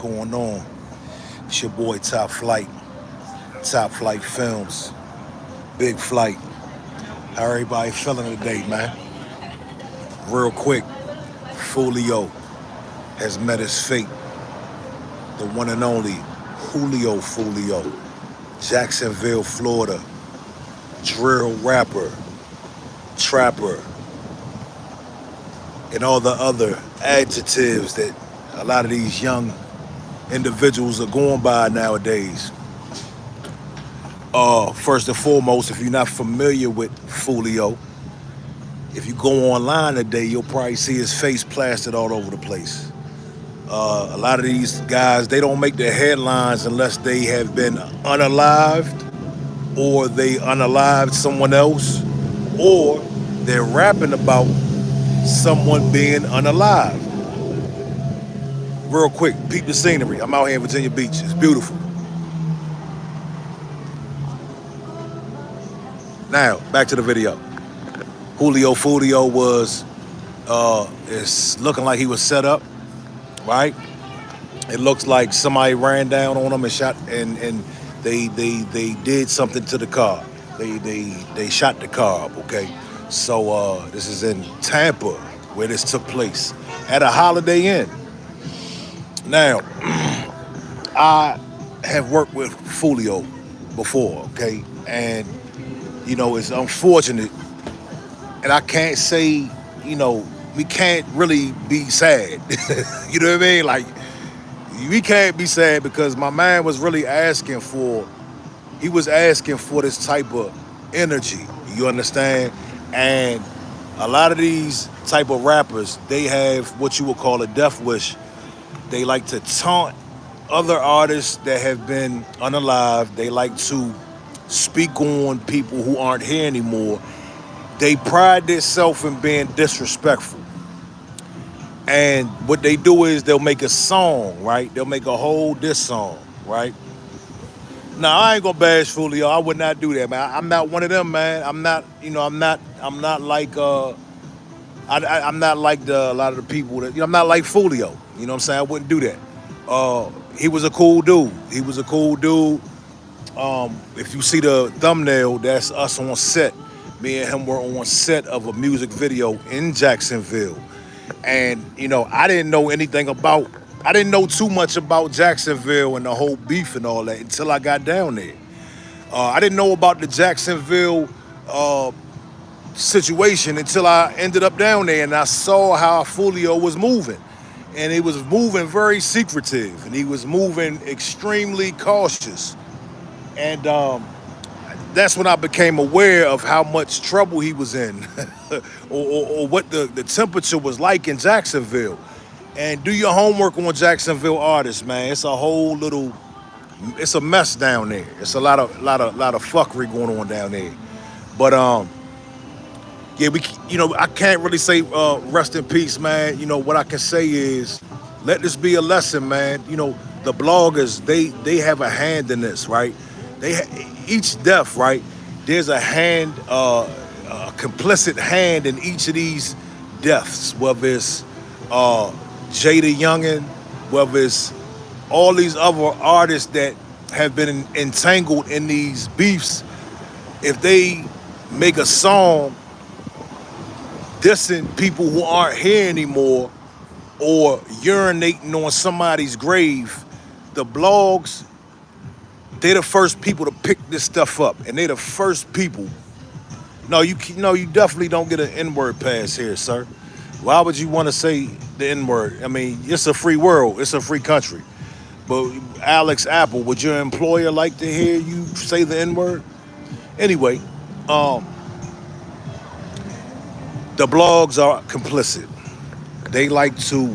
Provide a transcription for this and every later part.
going on? It's your boy Top Flight Films, Big Flight. How everybody feeling today, man? Real quick, Foolio has met his fate. The one and only Foolio, Jacksonville, Florida, drill rapper, trapper, and all the other adjectives that a lot of these young individuals are going by nowadays. First and foremost, if you're not familiar with Foolio, if you go online today, you'll probably see his face plastered all over the place. A lot of these guys, they don't make the headlines unless they have been unalived or they unalived someone else or they're rapping about someone being unalive. Real quick, peep the scenery. I'm out here in Virginia Beach. It's beautiful. Now, back to the video. Foolio was, it's looking like he was set up, right? It looks like somebody ran down on him and shot, and they did something to the car. They shot the car up, okay? So this is in Tampa where this took place at a Holiday Inn. Now, I have worked with Foolio before, okay? And, it's unfortunate. And I can't say, we can't really be sad. You know what I mean? Like, we can't be sad because my man was really asking for this type of energy. You understand? And a lot of these type of rappers, they have what you would call a death wish. They like to taunt other artists that have been unalive. They like to speak on people who aren't here anymore. They pride themselves in being disrespectful. And what they do is they'll make a song, right? They'll make a whole diss song, right? Now, I ain't gonna bash Foolio. I would not do that, man. I'm not one of them, man. I'm not like I'm not like a lot of the people that, I'm not like Foolio. You know what I'm saying? I wouldn't do that. He was a cool dude. If you see the thumbnail, that's us on set. Me and him were on set of a music video in Jacksonville. And, I didn't know too much about Jacksonville and the whole beef and all that until I got down there. I didn't know about the Jacksonville situation until I ended up down there and I saw how Foolio was moving. And he was moving very secretive and he was moving extremely cautious. And that's when I became aware of how much trouble he was in or what the temperature was like in Jacksonville. And do your homework on Jacksonville artists, man. It's a mess down there. It's a lot of fuckery going on down there. But yeah, I can't really say rest in peace, man. What I can say is let this be a lesson, man. The bloggers, they have a hand in this, right? Each death, right? There's a hand, a complicit hand in each of these deaths, whether it's Jada Youngin, whether it's all these other artists that have been entangled in these beefs. If they make a song dissing people who aren't here anymore or urinating on somebody's grave, the blogs, they're the first people to pick this stuff up, and they're the first people. No, you definitely don't get an N-word pass here, sir. Why would you want to say the N-word? I mean, it's a free world. It's a free country. But Alex Apple, would your employer like to hear you say the N-word? Anyway, the blogs are complicit. They like to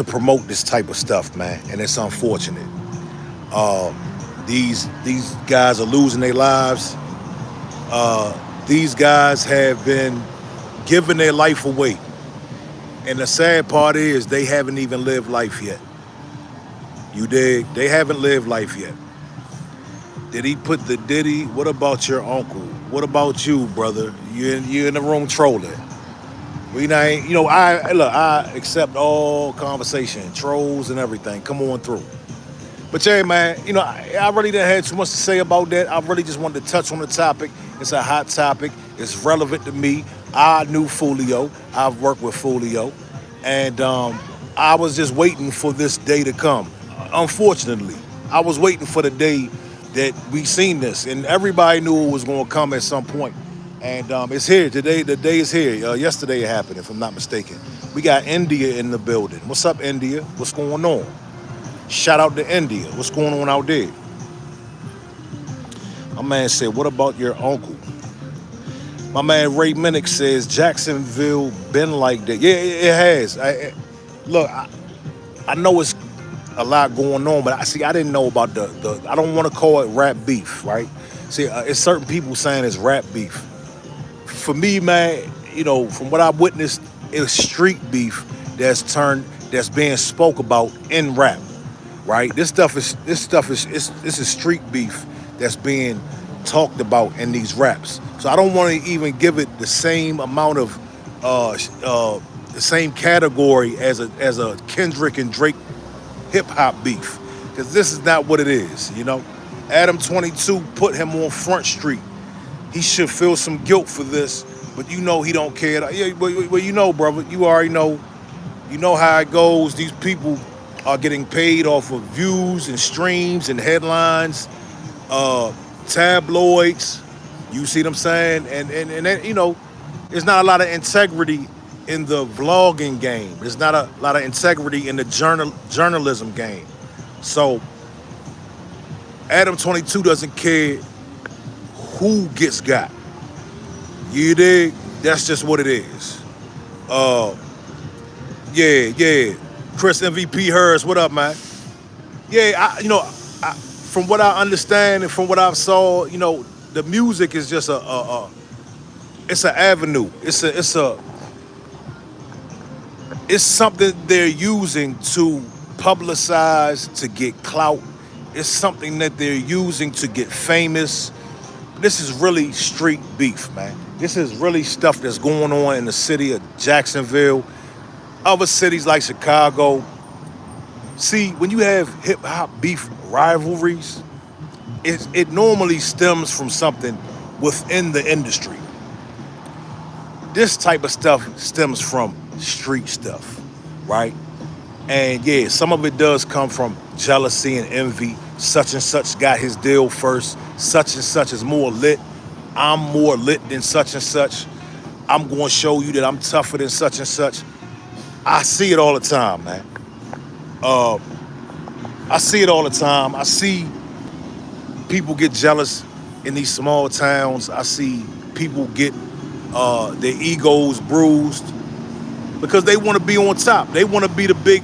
promote this type of stuff, man, and it's unfortunate. These guys are losing their lives. These guys have been giving their life away. And the sad part is they haven't even lived life yet. You dig? They haven't lived life yet. Did he put the Diddy? What about your uncle? What about you, brother? You in the room trolling. We ain't, you know, I accept all conversation, trolls and everything. Come on through. But yeah, man, you know, I really didn't have too much to say about that. I really just wanted to touch on the topic. It's a hot topic. It's relevant to me. I knew Foolio. I've worked with Foolio. And I was just waiting for this day to come. Unfortunately, I was waiting for the day that we seen this. And everybody knew it was going to come at some point. And it's here today. The day is here. Yesterday it happened, if I'm not mistaken. We got India in the building. What's up, India? What's going on? Shout out to India. What's going on out there? My man said, what about your uncle? My man Ray Minnick says, Jacksonville been like that. Yeah, it has. Look, I know it's a lot going on, but I didn't know about the I don't want to call it rap beef, right? See, it's certain people saying it's rap beef. For me, man, you know, from what I've witnessed, it's street beef that's being spoke about in rap, right? This is street beef that's being talked about in these raps. So I don't want to even give it the same amount of the same category as a Kendrick and Drake hip hop beef, because this is not what it is. You know, Adam 22 put him on Front Street. He should feel some guilt for this, but you know he don't care. Yeah, well, you know, brother, you already know. You know how it goes. These people are getting paid off of views and streams and headlines, tabloids. You see what I'm saying? And then, you know, there's not a lot of integrity in the vlogging game. There's not a lot of integrity in the journalism game. So Adam 22 doesn't care who gets got. You dig? That's just what it is. Yeah. Chris MVP Hers, what up, man? Yeah, from what I understand and from what I've saw, you know, the music is just it's an avenue. It's something they're using to publicize, to get clout. It's something that they're using to get famous. This is really street beef, man. This is really stuff that's going on in the city of Jacksonville, other cities like Chicago. See, when you have hip hop beef rivalries, it normally stems from something within the industry. This type of stuff stems from street stuff, right? And yeah, some of it does come from jealousy and envy. Such and such got his deal first. Such and such is more lit. I'm more lit than such and such. I'm going to show you that I'm tougher than such and such. I see it all the time, man. I see it all the time. I see people get jealous in these small towns. I see people get their egos bruised because they want to be on top. They want to be the big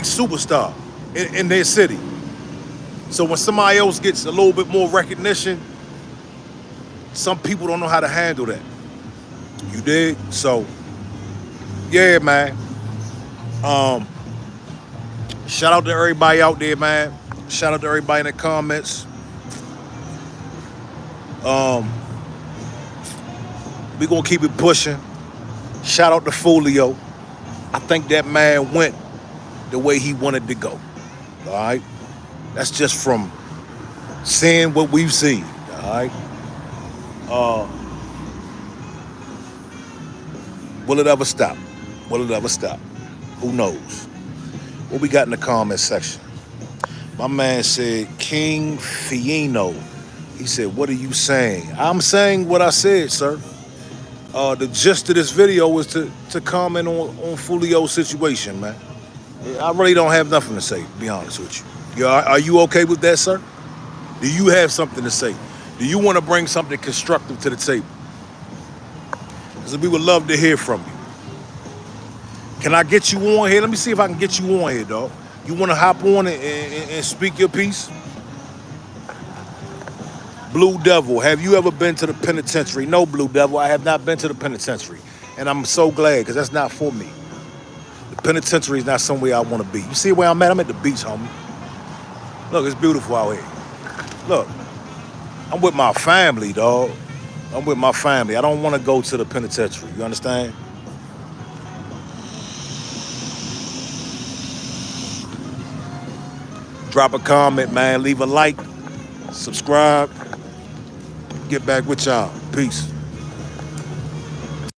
superstar in their city. So when somebody else gets a little bit more recognition, some people don't know how to handle that. You dig? So yeah, man. Shout out to everybody out there, man. Shout out to everybody in the comments. We gonna keep it pushing. Shout out to Foolio. I think that man went the way he wanted to go. All right? That's just from seeing what we've seen. All right? Will it ever stop? Will it ever stop? Who knows? What we got in the comment section? My man said, King Fieno. He said, what are you saying? I'm saying what I said, sir. The gist of this video was to comment on Foolio's situation, man. I really don't have nothing to say, to be honest with you. Are you okay with that, sir? Do you have something to say? Do you want to bring something constructive to the table? Because we would love to hear from you. Can I get you on here? Let me see if I can get you on here, dog. You want to hop on and speak your piece? Blue Devil, have you ever been to the penitentiary? No, Blue Devil, I have not been to the penitentiary. And I'm so glad, because that's not for me. The penitentiary is not somewhere I want to be. You see where I'm at? I'm at the beach, homie. Look, it's beautiful out here. Look, I'm with my family, dog. I'm with my family. I don't want to go to the penitentiary. You understand? Drop a comment, man. Leave a like. Subscribe. Get back with y'all. Peace.